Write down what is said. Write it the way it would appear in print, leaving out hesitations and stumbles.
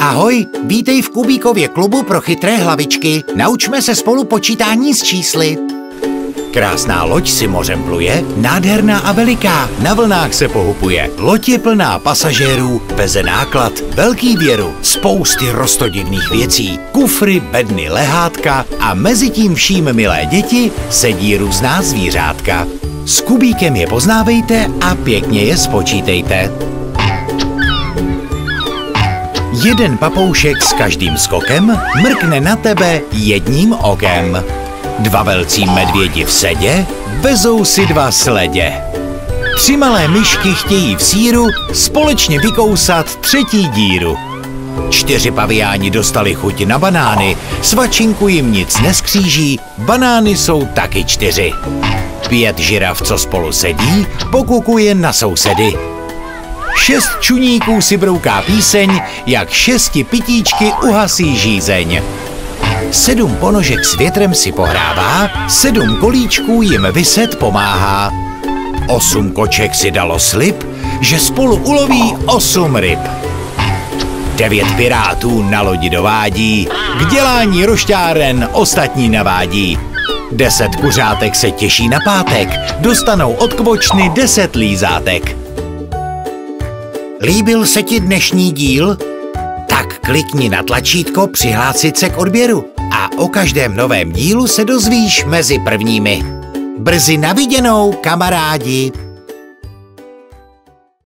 Ahoj, vítej v Kubíkově klubu pro chytré hlavičky. Naučme se spolu počítání s čísly. Krásná loď si mořem pluje, nádherná a veliká, na vlnách se pohupuje. Loď je plná pasažérů, veze náklad, velký věru, spousty roztodivných věcí, kufry, bedny, lehátka a mezi tím vším, milé děti, sedí různá zvířátka. S Kubíkem je poznávejte a pěkně je spočítejte. Jeden papoušek s každým skokem mrkne na tebe jedním okem. Dva velcí medvědi v sedě vezou si dva sledě. Tři malé myšky chtějí v sýru společně vykousat třetí díru. Čtyři paviáni dostali chuť na banány, svačinku jim nic neskříží, banány jsou taky čtyři. Pět žiraf, co spolu sedí, pokukuje na sousedy. Šest čuníků si brouká píseň, jak šesti pitíčky uhasí žízeň. 7 ponožek s větrem si pohrává, 7 kolíčků jim viset pomáhá. 8 koček si dalo slib, že spolu uloví 8 ryb. 9 pirátů na lodi dovádí, k dělání rošťáren ostatní navádí. 10 kuřátek se těší na pátek, dostanou od kvočny 10 lízátek. Líbil se ti dnešní díl? Tak klikni na tlačítko přihlásit se k odběru a o každém novém dílu se dozvíš mezi prvními. Brzy na viděnou, kamarádi!